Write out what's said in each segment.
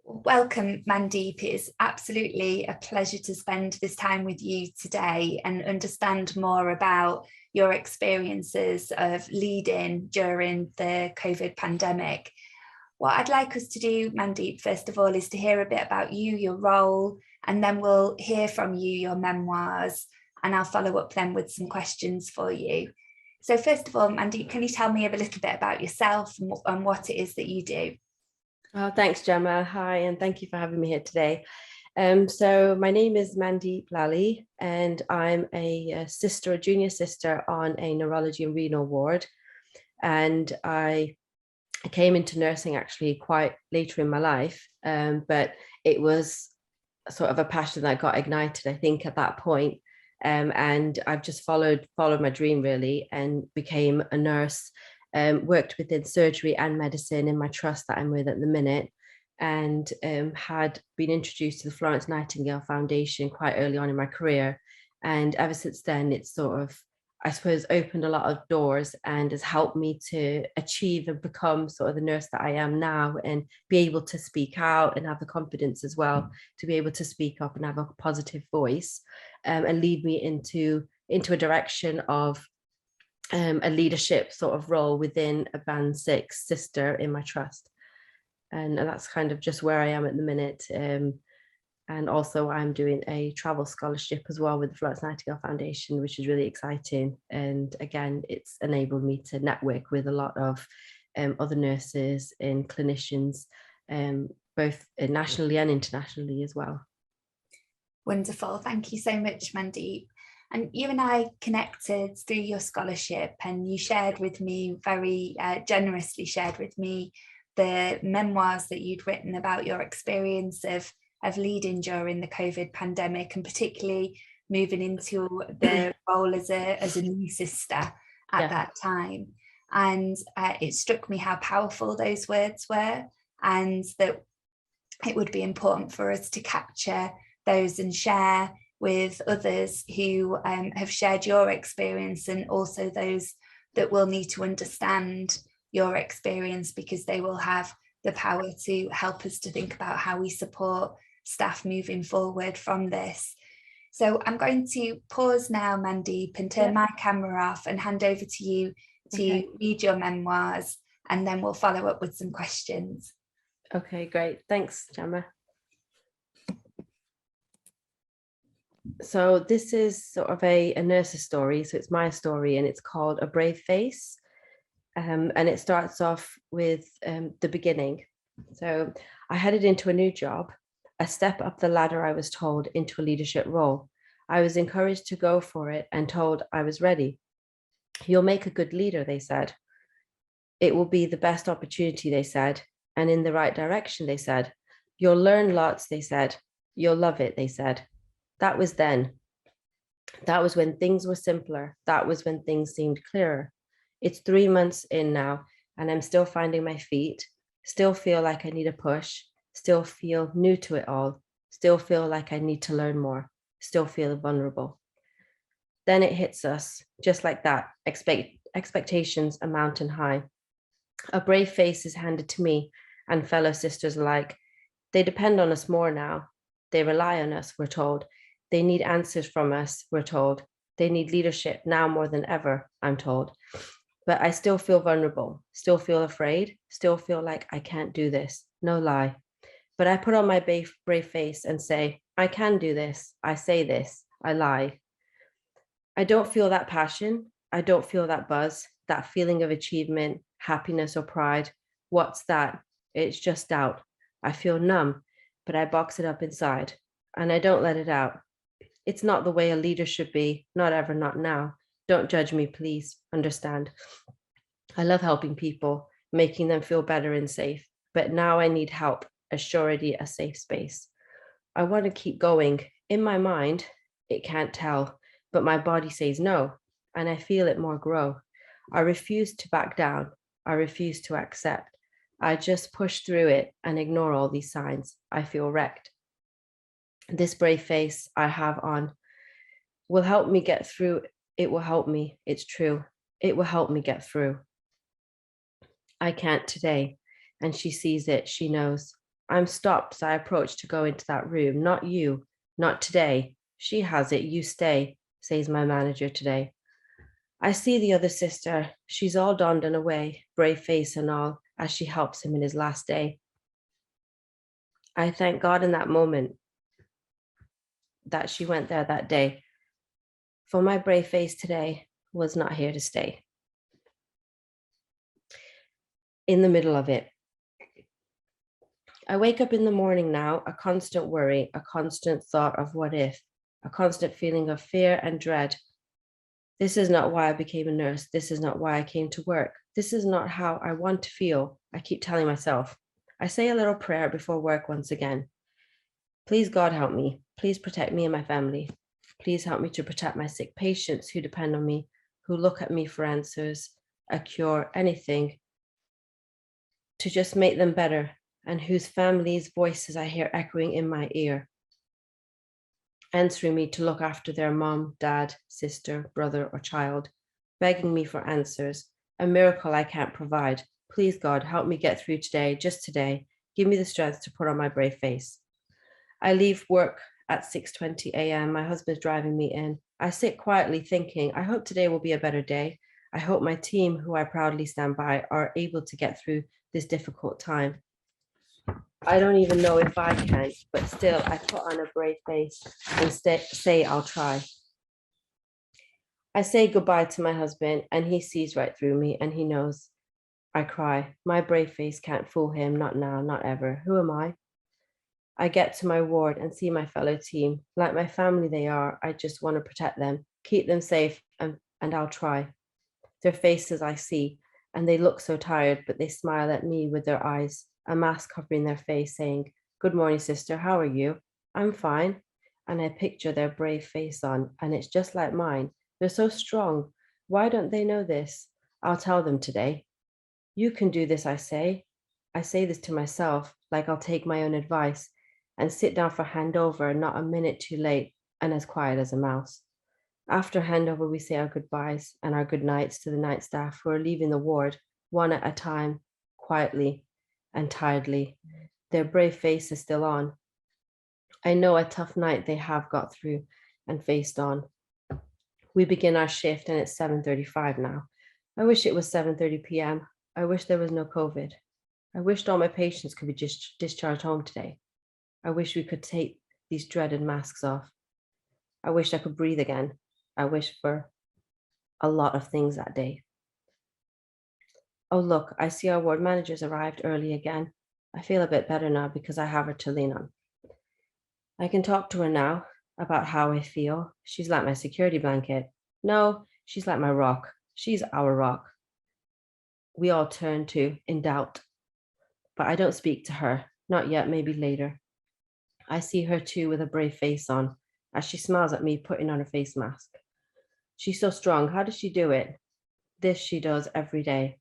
Welcome, Mandeep. It is absolutely a pleasure to spend this time with you today and understand more about your experiences of leading during the COVID pandemic. What I'd like us to do, Mandeep, first of all, is to hear a bit about you, your role, and then we'll hear from you, your memoirs, and I'll follow up then with some questions for you. So first of all, Mandeep, can you tell me a little bit about yourself and what it is that you do? Oh, thanks, Gemma. Hi, and thank you for having me here today. So my name is Mandeep Lally, and I'm a junior sister on a neurology and renal ward. And I came into nursing actually quite later in my life, but it was sort of a passion that got ignited, I think, at that point. And I've just followed my dream really, and became a nurse. Worked within surgery and medicine in my trust that I'm with at the minute, and had been introduced to the Florence Nightingale Foundation quite early on in my career. And ever since then, it's sort of, I suppose, opened a lot of doors and has helped me to achieve and become sort of the nurse that I am now, and be able to speak out and have the confidence as well to be able to speak up and have a positive voice, and lead me into a direction of a leadership sort of role within a band 6 sister in my trust. And that's kind of just where I am at the minute. And also I'm doing a travel scholarship as well with the Florence Nightingale Foundation, which is really exciting. And again, it's enabled me to network with a lot of other nurses and clinicians, both nationally and internationally as well. Wonderful. Thank you so much, Mandeep. And you and I connected through your scholarship, and you shared with me, very generously shared with me, the memoirs that you'd written about your experience of leading during the COVID pandemic, and particularly moving into the role as a new sister at that time. And it struck me how powerful those words were, and that it would be important for us to capture those and share with others who have shared your experience, and also those that will need to understand your experience, because they will have the power to help us to think about how we support staff moving forward from this. So I'm going to pause now, Mandeep, and turn my camera off and hand over to you to read your memoirs, and then we'll follow up with some questions. Okay, great. Thanks, Gemma. So this is sort of a nurse's story. So it's my story, and it's called A Brave Face. And it starts off with the beginning. So I headed into a new job, a step up the ladder, I was told, into a leadership role. I was encouraged to go for it and told I was ready. You'll make a good leader, they said. It will be the best opportunity, they said, and in the right direction, they said. You'll learn lots, they said. You'll love it, they said. That was then. That was when things were simpler. That was when things seemed clearer. It's 3 months in now, and I'm still finding my feet, still feel like I need a push, still feel new to it all, still feel like I need to learn more, still feel vulnerable. Then it hits us, just like that, expectations a mountain high. A brave face is handed to me and fellow sisters alike. They depend on us more now. They rely on us, we're told. They need answers from us, we're told. They need leadership now more than ever, I'm told. But I still feel vulnerable, still feel afraid, still feel like I can't do this, no lie. But I put on my brave face and say, I can do this, I say this, I lie. I don't feel that passion, I don't feel that buzz, that feeling of achievement, happiness or pride. What's that? It's just doubt. I feel numb, but I box it up inside, and I don't let it out. It's not the way a leader should be, not ever, not now. Don't judge me, please, understand. I love helping people, making them feel better and safe, but now I need help, a surety, a safe space. I want to keep going. In my mind, it can't tell, but my body says no, and I feel it more grow. I refuse to back down. I refuse to accept. I just push through it and ignore all these signs. I feel wrecked. This brave face I have on will help me get through. It will help me. It's true. It will help me get through. I can't today. And she sees it. She knows. I'm stopped as I approach to go into that room. Not you, not today. She has it, you stay, says my manager today. I see the other sister. She's all donned and away, brave face and all, as she helps him in his last day. I thank God in that moment that she went there that day, for my brave face today was not here to stay. In the middle of it, I wake up in the morning now, a constant worry, a constant thought of what if, a constant feeling of fear and dread. This is not why I became a nurse. This is not why I came to work. This is not how I want to feel, I keep telling myself. I say a little prayer before work once again. Please, God, help me. Please protect me and my family. Please help me to protect my sick patients who depend on me, who look at me for answers, a cure, anything, to just make them better, and whose families' voices I hear echoing in my ear, answering me to look after their mom, dad, sister, brother, or child, begging me for answers, a miracle I can't provide. Please, God, help me get through today, just today. Give me the strength to put on my brave face. I leave work at 6:20 a.m. My husband's driving me in. I sit quietly thinking, I hope today will be a better day. I hope my team, who I proudly stand by, are able to get through this difficult time. I don't even know if I can, but still I put on a brave face and say I'll try. I say goodbye to my husband and he sees right through me and he knows. I cry. My brave face can't fool him, not now, not ever. Who am I? I get to my ward and see my fellow team. Like my family they are, I just want to protect them, keep them safe, and I'll try. Their faces I see, and they look so tired, but they smile at me with their eyes, a mask covering their face, saying, "Good morning, sister, how are you?" "I'm fine." And I picture their brave face on, and it's just like mine. They're so strong. Why don't they know this? I'll tell them today. You can do this, I say. I say this to myself, like I'll take my own advice and sit down for handover, not a minute too late, and as quiet as a mouse. After handover, we say our goodbyes and our good nights to the night staff who are leaving the ward, one at a time, quietly and tiredly, their brave faces still on. I know a tough night they have got through and faced on. We begin our shift and it's 7:35 now. I wish it was 7:30 p.m. I wish there was no COVID. I wished all my patients could be discharged home today. I wish we could take these dreaded masks off. I wish I could breathe again. I wish for a lot of things that day. Oh, look, I see our ward manager's arrived early again. I feel a bit better now because I have her to lean on. I can talk to her now about how I feel. She's like my security blanket. No, she's like my rock. She's our rock. We all turn to in doubt, but I don't speak to her. Not yet, maybe later. I see her too with a brave face on as she smiles at me, putting on her face mask. She's so strong. How does she do it? This she does every day.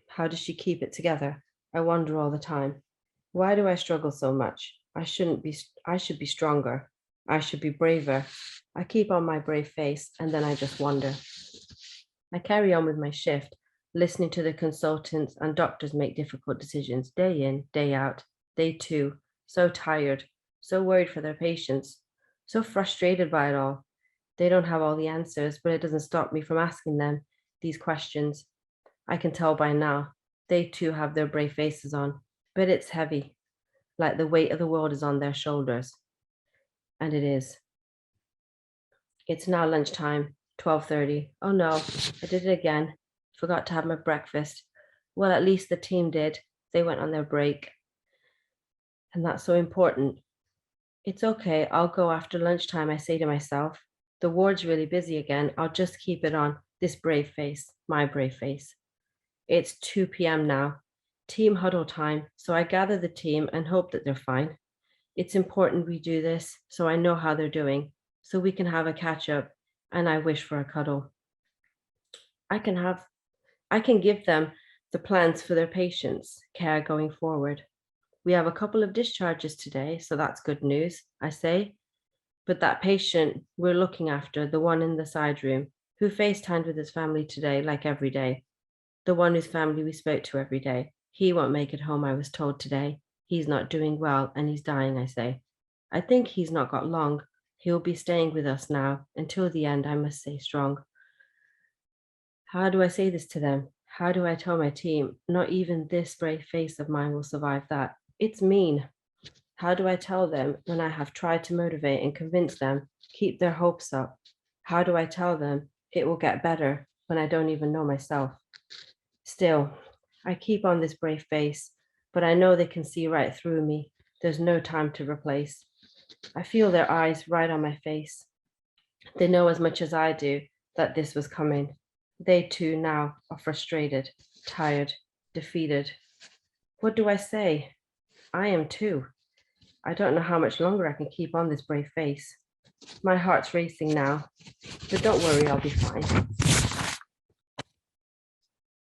How does she keep it together? I wonder all the time. Why do I struggle so much? I should be stronger. I should be braver. I keep on my brave face and then I just wonder. I carry on with my shift, listening to the consultants and doctors make difficult decisions day in, day out. They too, so tired, so worried for their patients, so frustrated by it all. They don't have all the answers, but it doesn't stop me from asking them these questions. I can tell by now, they too have their brave faces on, but it's heavy, like the weight of the world is on their shoulders. And it is. It's now lunchtime, 12:30. Oh no, I did it again. Forgot to have my breakfast. Well, at least the team did. They went on their break. And that's so important. It's okay, I'll go after lunchtime, I say to myself. The ward's really busy again. I'll just keep it on. This brave face, my brave face. It's 2 p.m. now. Team huddle time. So I gather the team and hope that they're fine. It's important we do this so I know how they're doing, so we can have a catch up and I wish for a cuddle. I can give them the plans for their patients' care going forward. We have a couple of discharges today, so that's good news, I say. But that patient we're looking after, the one in the side room, who FaceTimed with his family today, like every day, the one whose family we spoke to every day, he won't make it home, I was told today. He's not doing well and he's dying, I say. I think he's not got long. He'll be staying with us now. Until the end, I must stay strong. How do I say this to them? How do I tell my team? Not even this brave face of mine will survive that. It's mean. How do I tell them when I have tried to motivate and convince them, keep their hopes up? How do I tell them it will get better when I don't even know myself? Still, I keep on this brave face, but I know they can see right through me. There's no time to replace. I feel their eyes right on my face. They know as much as I do that this was coming. They too now are frustrated, tired, defeated. What do I say? I am too. I don't know how much longer I can keep on this brave face. My heart's racing now, but don't worry, I'll be fine.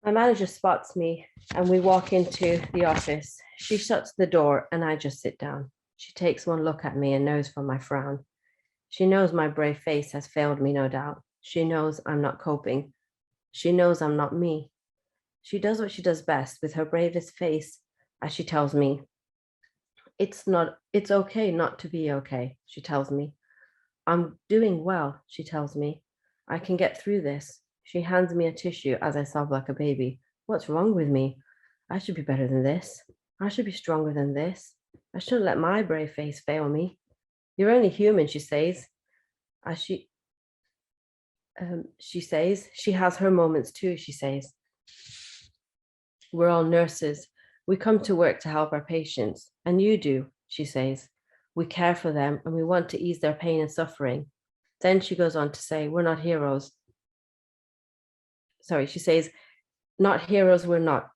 My manager spots me and we walk into the office. She shuts the door and I just sit down. She takes one look at me and knows from my frown. She knows my brave face has failed me, no doubt. She knows I'm not coping. She knows I'm not me. She does what she does best with her bravest face as she tells me, it's okay not to be okay, she tells me. I'm doing well, she tells me. I can get through this. She hands me a tissue as I sob like a baby. What's wrong with me? I should be better than this. I should be stronger than this. I shouldn't let my brave face fail me. You're only human, she says. As she says, she has her moments too, she says. We're all nurses. We come to work to help our patients, and you do, she says. We care for them and we want to ease their pain and suffering. Then she goes on to say, we're not heroes. Sorry, she says, not heroes, we're not.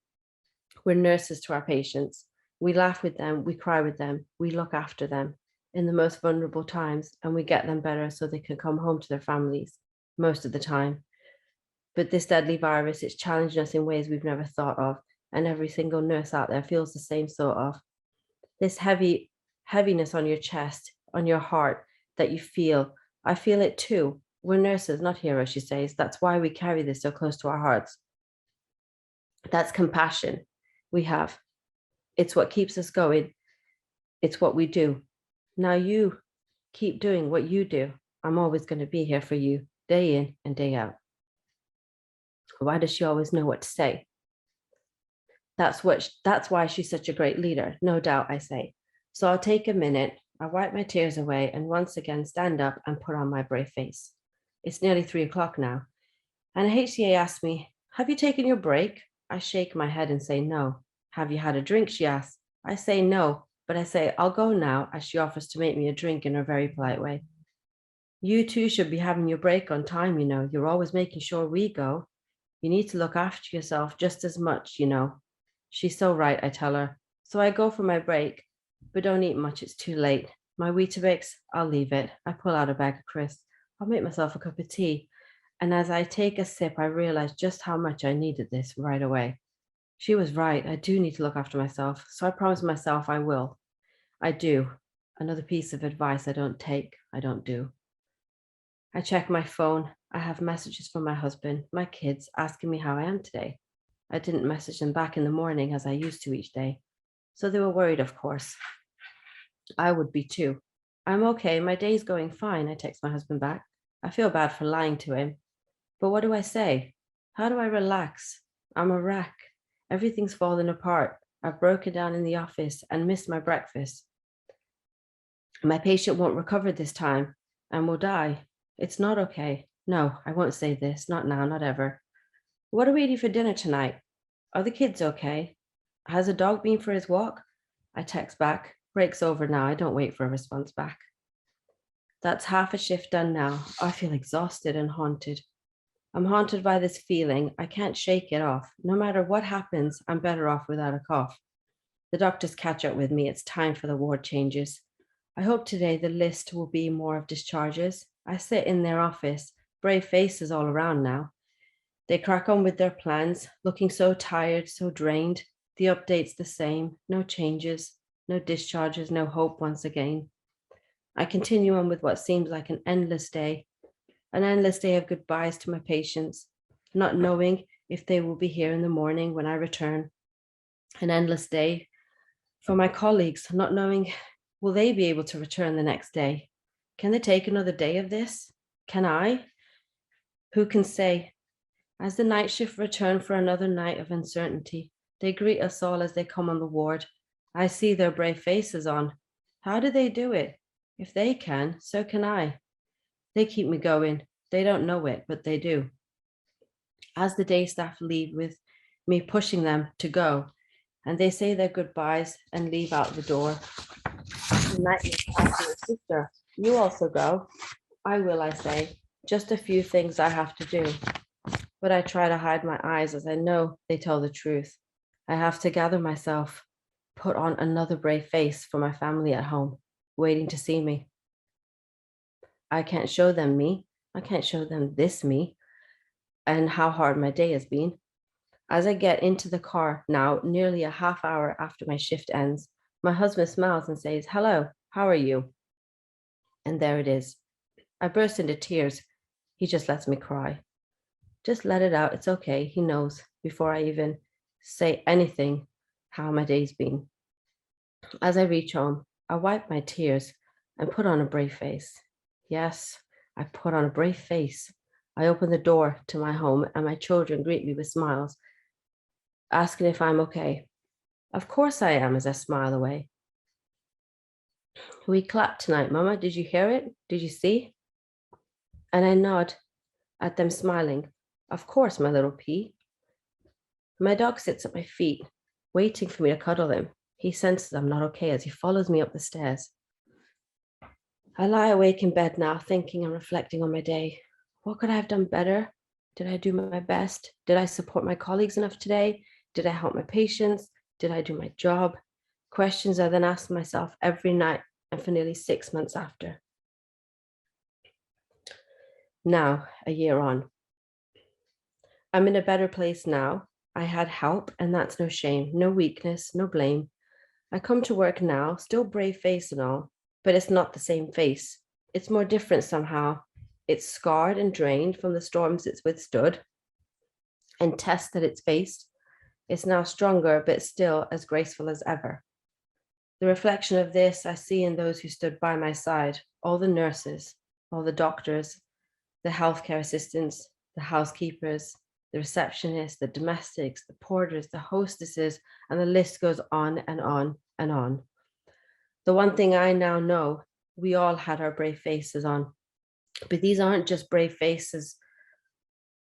We're nurses to our patients. We laugh with them, we cry with them, we look after them in the most vulnerable times, and we get them better so they can come home to their families most of the time. But this deadly virus, it's challenging us in ways we've never thought of, and every single nurse out there feels the same sort of. This heaviness on your chest, on your heart that you feel. I feel it too. We're nurses, not heroes, she says. That's why we carry this so close to our hearts. That's compassion we have. It's what keeps us going. It's what we do. Now you keep doing what you do. I'm always going to be here for you, day in and day out. Why does she always know what to say? That's why she's such a great leader, no doubt, I say. So I'll take a minute, I wipe my tears away and once again stand up and put on my brave face. It's nearly 3:00 now. And a HCA asks me, have you taken your break? I shake my head and say no. Have you had a drink? She asks. I say no, but I say I'll go now as she offers to make me a drink in her very polite way. You too should be having your break on time, you know. You're always making sure we go. You need to look after yourself just as much, you know. She's so right, I tell her. So I go for my break, but don't eat much, it's too late. My Weetabix, I'll leave it. I pull out a bag of crisps. I'll make myself a cup of tea. And as I take a sip, I realize just how much I needed this right away. She was right. I do need to look after myself. So I promise myself I will. I do. Another piece of advice I don't take, I don't do. I check my phone. I have messages from my husband, my kids, asking me how I am today. I didn't message them back in the morning as I used to each day. So they were worried, of course. I would be too. I'm okay. My day's going fine, I text my husband back. I feel bad for lying to him. But what do I say? How do I relax? I'm a wreck. Everything's fallen apart. I've broken down in the office and missed my breakfast. My patient won't recover this time and will die. It's not okay. No, I won't say this. Not now, not ever. What are we eating for dinner tonight? Are the kids okay? Has the dog been for his walk? I text back. Break's over now. I don't wait for a response back. That's half a shift done now. I feel exhausted and haunted. I'm haunted by this feeling. I can't shake it off. No matter what happens, I'm better off without a cough. The doctors catch up with me. It's time for the ward changes. I hope today the list will be more of discharges. I sit in their office, brave faces all around now. They crack on with their plans, looking so tired, so drained. The update's the same, no changes, no discharges, no hope once again. I continue on with what seems like an endless day of goodbyes to my patients, not knowing if they will be here in the morning when I return. An endless day For my colleagues, not knowing, will they be able to return the next day? Can they take another day of this? Can I? Who can say? As the night shift return for another night of uncertainty, they greet us all as they come on the ward. I see their brave faces on. How do they do it? If they can, so can I. They keep me going. They don't know it, but they do. As the day staff leave with me pushing them to go, and they say their goodbyes and leave out the door. The night after your sister, you also go. I will, I say. Just a few things I have to do. But I try to hide my eyes as I know they tell the truth. I have to gather myself, put on another brave face for my family at home, waiting to see me. I can't show them me. I can't show them this me and how hard my day has been. As I get into the car now, nearly a half hour after my shift ends, my husband smiles and says, "Hello, how are you?" And there it is. I burst into tears. He just lets me cry. Just let it out. It's okay. He knows before I even say anything how my day's been. As I reach home, I wipe my tears and put on a brave face. Yes, I put on a brave face. I open the door to my home and my children greet me with smiles, asking if I'm okay. Of course I am, as I smile away. We clapped tonight, Mama. Did you hear it? Did you see? And I nod at them smiling. Of course, my little pea. My dog sits at my feet, waiting for me to cuddle him. He senses I'm not okay as he follows me up the stairs. I lie awake in bed now, thinking and reflecting on my day. What could I have done better? Did I do my best? Did I support my colleagues enough today? Did I help my patients? Did I do my job? Questions I then ask myself every night and for nearly 6 months after. Now, a year on. I'm in a better place now. I had help, and that's no shame, no weakness, no blame. I come to work now, still brave face and all, but it's not the same face. It's more different somehow. It's scarred and drained from the storms it's withstood and tests that it's faced. It's now stronger, but still as graceful as ever. The reflection of this I see in those who stood by my side, all the nurses, all the doctors, the healthcare assistants, the housekeepers, the receptionists, the domestics, the porters, the hostesses, and the list goes on and on and on. The one thing I now know, we all had our brave faces on, but these aren't just brave faces.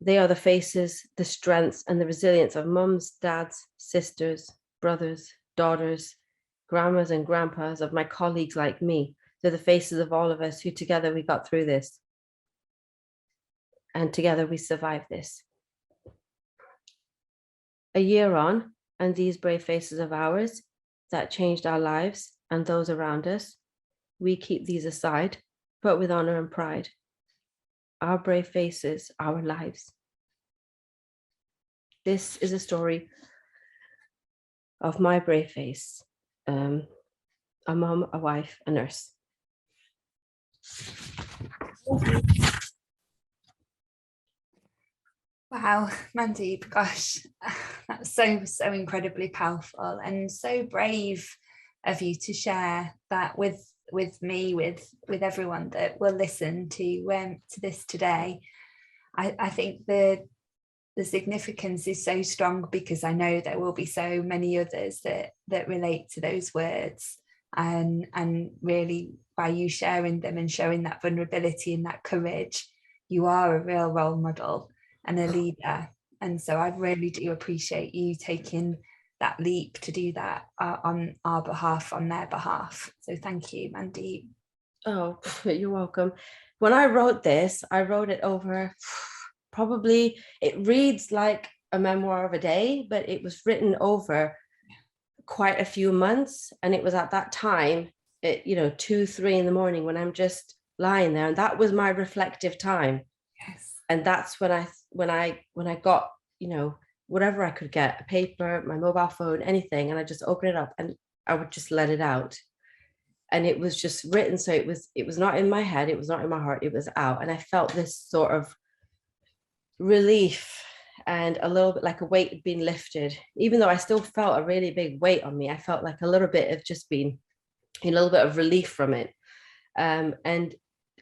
They are the faces, the strengths, and the resilience of mums, dads, sisters, brothers, daughters, grandmas and grandpas, of my colleagues like me. They're the faces of all of us who together we got through this. And together we survived this. A year on, and these brave faces of ours that changed our lives and those around us, we keep these aside, but with honor and pride. Our brave faces, our lives. This is a story of my brave face, a mom, a wife, a nurse. Wow, Mandeep, gosh, that's so incredibly powerful and so brave of you to share that with me, with everyone that will listen to this today. I think the significance is so strong because I know there will be so many others that relate to those words, and really by you sharing them and showing that vulnerability and that courage, you are a real role model and a leader. And so I really do appreciate you taking that leap to do that on our behalf, on their behalf. So thank you, Mandeep. Oh, you're welcome. When I wrote this, I wrote it over probably, it reads like a memoir of a day, but it was written over quite a few months. And it was at that time, 2, 3 in the morning when I'm just lying there. And that was my reflective time. Yes. And that's when I got, whatever I could get, a paper, my mobile phone, anything, and I just open it up and I would just let it out. And it was just written. So it was not in my head, it was not in my heart, it was out. And I felt this sort of relief and a little bit like a weight had been lifted. Even though I still felt a really big weight on me, I felt like a little bit of just being a little bit of relief from it. And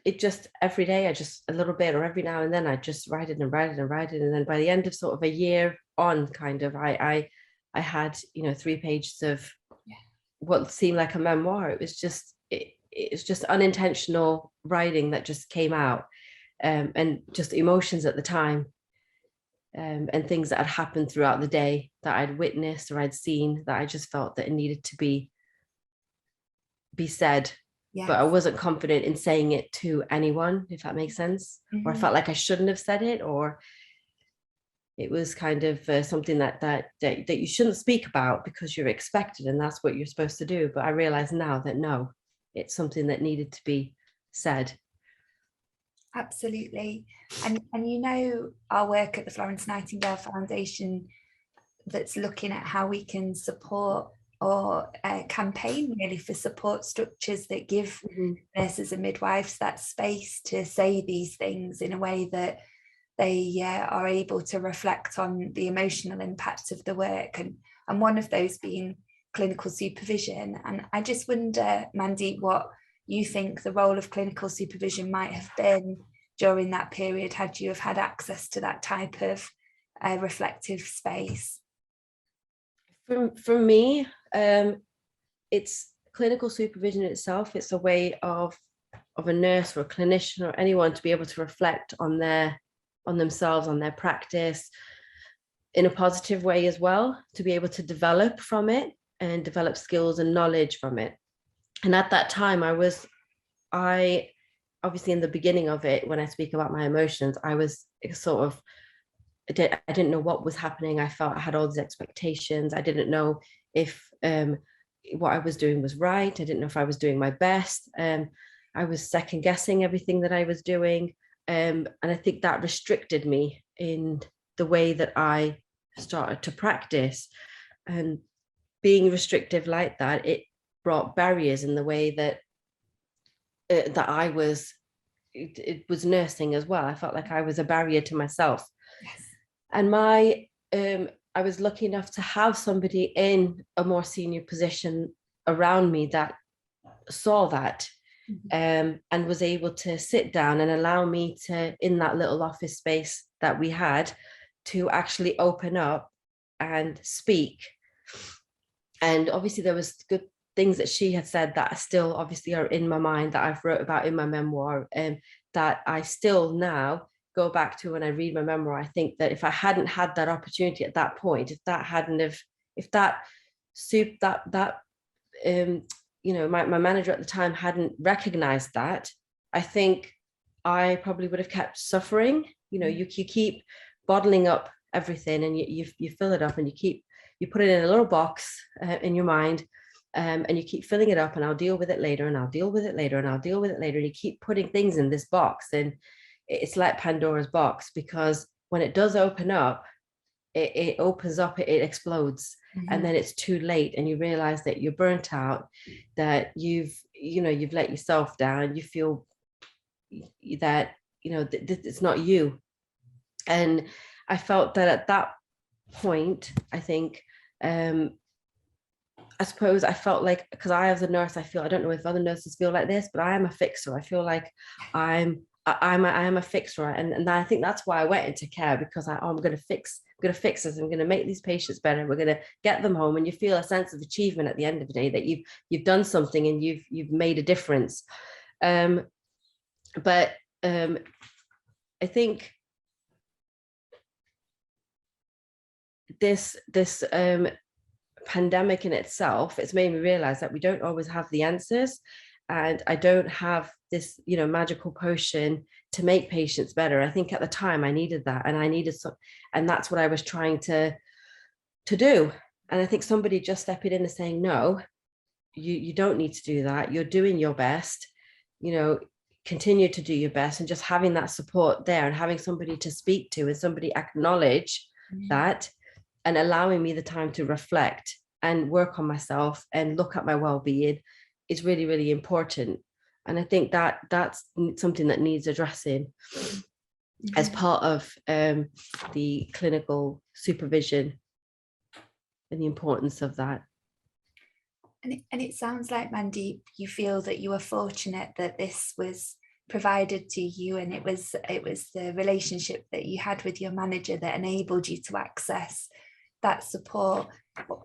it just every day, I just a little bit, or every now and then, I just write it and write it and write it. And then by the end of sort of a year on, kind of, I had 3 pages of what seemed like a memoir. It was just unintentional writing that just came out, and just emotions at the time, and things that had happened throughout the day that I'd witnessed or I'd seen, that I just felt that it needed to be said. Yes. But I wasn't confident in saying it to anyone, if that makes sense. Mm-hmm. Or I felt like I shouldn't have said it, or it was kind of something that you shouldn't speak about because you're expected and that's what you're supposed to do. But I realize now that no, it's something that needed to be said. Absolutely. And our work at the Florence Nightingale Foundation that's looking at how we can support or campaign really for support structures that give nurses and midwives that space to say these things in a way that they are able to reflect on the emotional impact of the work, and one of those being clinical supervision. And I just wonder, Mandeep, what you think the role of clinical supervision might have been during that period, had you have had access to that type of reflective space? For me, it's clinical supervision itself. It's a way of a nurse or a clinician or anyone to be able to reflect on themselves, on their practice in a positive way as well, to be able to develop from it and develop skills and knowledge from it. And at that time, I obviously in the beginning of it, when I speak about my emotions, I was sort of, I didn't know what was happening. I felt I had all these expectations. I didn't know if what I was doing was right. I didn't know if I was doing my best. I was second guessing everything that I was doing. And I think that restricted me in the way that I started to practice. And being restrictive like that, it brought barriers in the way that I was, it was nursing as well. I felt like I was a barrier to myself. Yes. And I was lucky enough to have somebody in a more senior position around me that saw that, and was able to sit down and allow me to, in that little office space that we had, to actually open up and speak. And obviously there was good things that she had said that still obviously are in my mind, that I've wrote about in my memoir, and that I still now go back to when I read my memoir. I think that if I hadn't had that opportunity at that point, my manager at the time hadn't recognized that, I think I probably would have kept suffering. You keep bottling up everything, and you fill it up, and you put it in a little box in your mind, and you keep filling it up, and I'll deal with it later, and I'll deal with it later, and I'll deal with it later. And you keep putting things in this box, and it's like Pandora's box, because when it does open up, it opens up, it explodes, and then it's too late, and you realize that you're burnt out, that you've let yourself down, you feel that it's not you. And I felt that at that point, I think, I suppose I felt like, because I as a nurse, I don't know if other nurses feel like this, but I am a fixer. I feel like I am a fixer, and I think that's why I went into care, because I'm going to fix this. I'm going to make these patients better. We're going to get them home, and you feel a sense of achievement at the end of the day, that you've done something and you've made a difference. But I think this pandemic in itself, it's made me realize that we don't always have the answers, and I don't have this magical potion to make patients better. I think at the time I needed that, and that's what I was trying to do. And I think somebody just stepping in and saying, no, you don't need to do that, you're doing your best, continue to do your best, and just having that support there, and having somebody to speak to, and somebody acknowledge that, and allowing me the time to reflect and work on myself and look at my well-being is really, really important. And I think that that's something that needs addressing. as part of the clinical supervision and the importance of that. And it sounds like, Mandeep, you feel that you were fortunate that this was provided to you, and it was the relationship that you had with your manager that enabled you to access that support.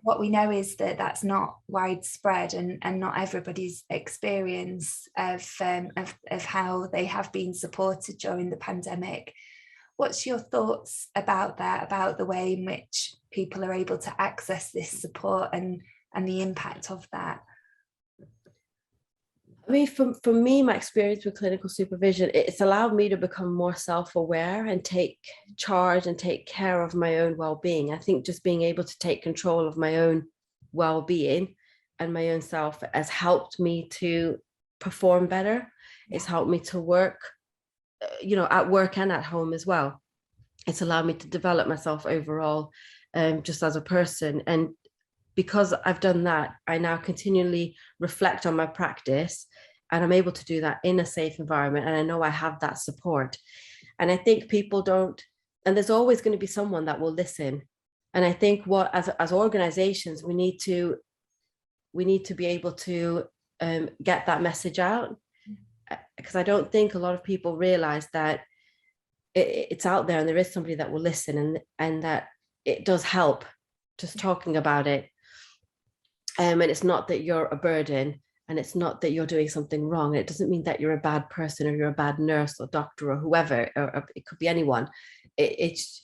What we know is that that's not widespread, and not everybody's experience of how they have been supported during the pandemic. What's your thoughts about that, about the way in which people are able to access this support and the impact of that? I mean, for me, my experience with clinical supervision, it's allowed me to become more self-aware and take charge and take care of my own well-being. I think just being able to take control of my own well-being and my own self has helped me to perform better. It's helped me to work, at work and at home as well. It's allowed me to develop myself overall, just as a person. And because I've done that, I now continually reflect on my practice, and I'm able to do that in a safe environment. And I know I have that support. And I think people don't, and there's always going to be someone that will listen. And I think as organizations, we need to be able to get that message out, because I don't think a lot of people realize that it's out there and there is somebody that will listen, and that it does help just talking about it. And it's not that you're a burden, and it's not that you're doing something wrong. It doesn't mean that you're a bad person or you're a bad nurse or doctor or whoever, or it could be anyone. It's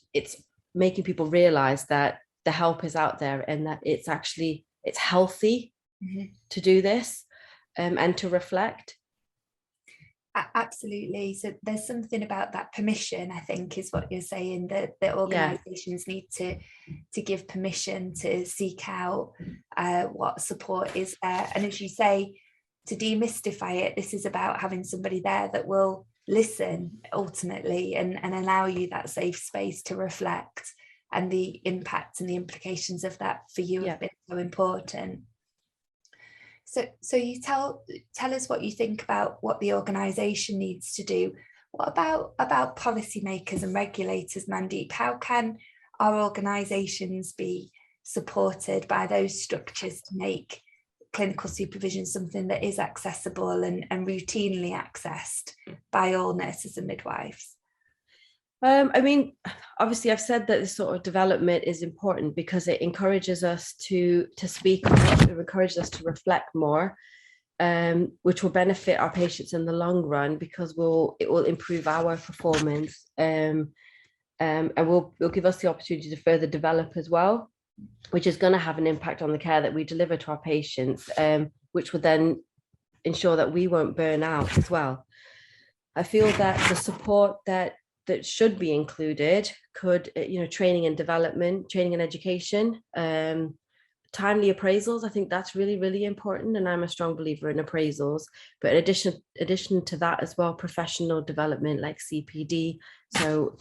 making people realize that the help is out there, and that it's healthy to do this, and to reflect. Absolutely. So there's something about that permission, I think, is what you're saying, that organizations need to give permission to seek out what support is there. And as you say, to demystify it, this is about having somebody there that will listen ultimately, and allow you that safe space to reflect, and the impact and the implications of that for you have been so important. So you tell us what you think about what the organisation needs to do. What about policymakers and regulators, Mandeep? How can our organisations be supported by those structures to make clinical supervision something that is accessible and routinely accessed by all nurses and midwives? I mean, obviously, I've said that this sort of development is important because it encourages us to speak on it. It encourages us to reflect more, which will benefit our patients in the long run, because it will improve our performance, and will give us the opportunity to further develop as well, which is going to have an impact on the care that we deliver to our patients, which will then ensure that we won't burn out as well. I feel that the support that should be included could, training and development, training and education, timely appraisals. I think that's really, really important. And I'm a strong believer in appraisals. But in addition to that as well, professional development like CPD. So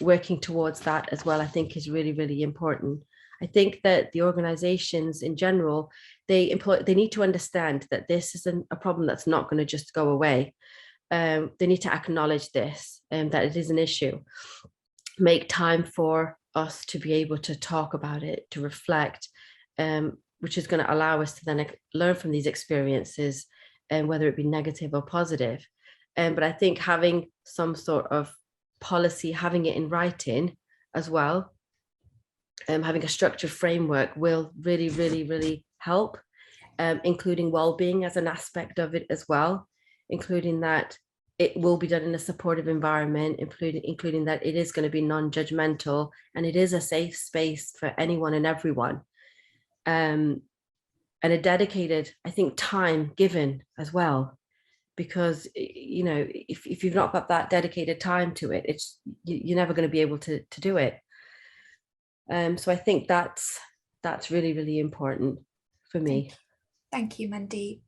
working towards that as well, I think is really, really important. I think that the organizations in general, they need to understand that this is a problem that's not going to just go away. They need to acknowledge this, and that it is an issue. Make time for us to be able to talk about it, to reflect, which is going to allow us to then learn from these experiences, and whether it be negative or positive. But I think having some sort of policy, having it in writing as well, having a structured framework will really, really, really help, including well-being as an aspect of it as well, including that it will be done in a supportive environment, including that it is going to be non-judgmental, and it is a safe space for anyone and everyone. And a dedicated, I think, time given as well, because, if you've not got that dedicated time to it, you're never going to be able to do it. So I think that's really, really important for me. Thank you, Mandeep.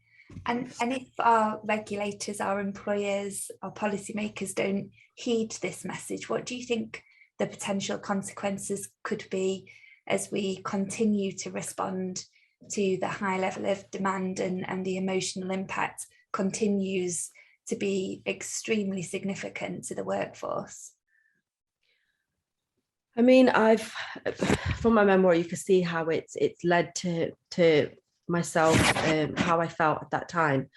And if our regulators, our employers, our policymakers don't heed this message, what do you think the potential consequences could be as we continue to respond to the high level of demand, and the emotional impact continues to be extremely significant to the workforce? I mean, from my memoir, you can see how it's led to myself, how I felt at that time.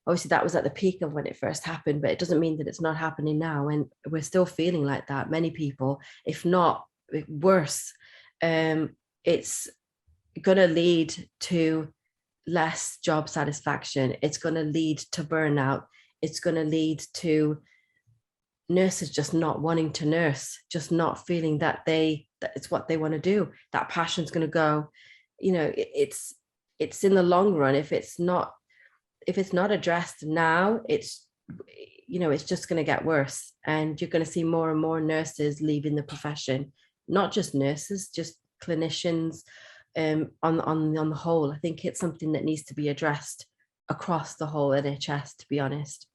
Obviously, that was at the peak of when it first happened, but it doesn't mean that it's not happening now. And we're still feeling like that. Many people, if not worse, it's going to lead to less job satisfaction. It's going to lead to burnout. It's going to lead to nurses just not wanting to nurse, just not feeling that it's what they want to do. That passion's going to go. It's in the long run, if it's not addressed now, it's just going to get worse, and you're going to see more and more nurses leaving the profession. Not just nurses, just clinicians. On the whole, I think it's something that needs to be addressed across the whole NHS, to be honest.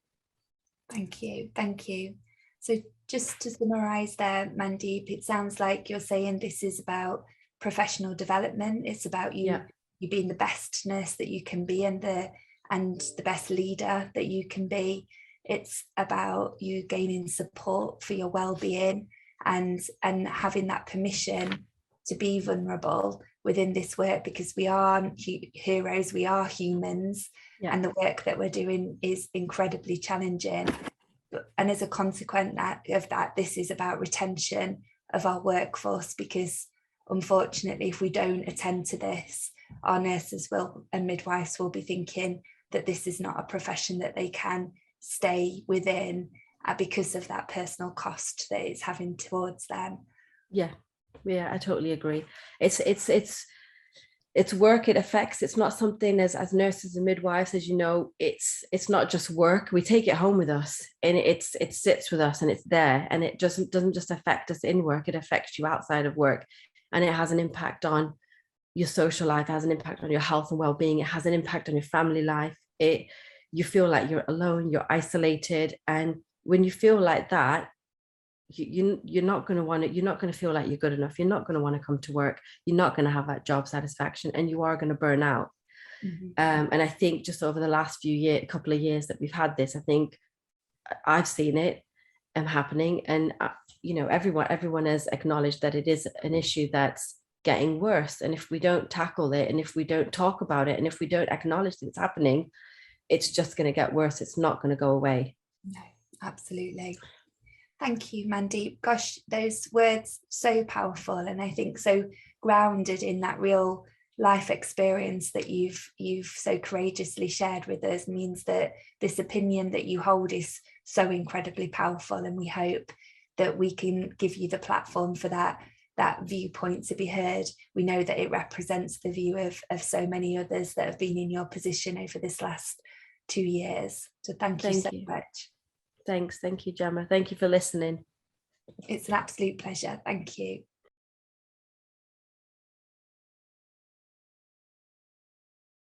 Thank you. So just to summarise there, Mandeep, it sounds like you're saying this is about professional development. It's about you being the best nurse that you can be, and the best leader that you can be. It's about you gaining support for your well-being and having that permission to be vulnerable within this work, because we are heroes, we are humans, and the work that we're doing is incredibly challenging. And as a consequence of that, this is about retention of our workforce, because unfortunately, if we don't attend to this, our nurses and midwives will be thinking that this is not a profession that they can stay within because of that personal cost that it's having towards them. Yeah, I totally agree. It's work it affects. It's not something as nurses and midwives, as you know, it's not just work. We take it home with us, and it sits with us, and it's there, and it just doesn't just affect us in work, it affects you outside of work, and it has an impact on your social life, it has an impact on your health and well-being, it has an impact on your family life. You feel like you're alone, you're isolated, and when you feel like that, you're not going to feel like you're good enough. You're not going to want to come to work. You're not going to have that job satisfaction, and you are going to burn out. Mm-hmm. And I think just over the last couple of years that we've had this, I think I've seen it happening, and everyone has acknowledged that it is an issue that's getting worse. And if we don't tackle it, and if we don't talk about it, and if we don't acknowledge that it's happening, it's just going to get worse. It's not going to go away. No, absolutely. Thank you, Mandeep. Gosh, those words so powerful, and I think so grounded in that real life experience that you've so courageously shared with us, means that this opinion that you hold is so incredibly powerful, and we hope that we can give you the platform for that viewpoint to be heard. We know that it represents the view of so many others that have been in your position over this last 2 years. So thank you so much. Thank you, Gemma. Thank you for listening. It's an absolute pleasure. Thank you.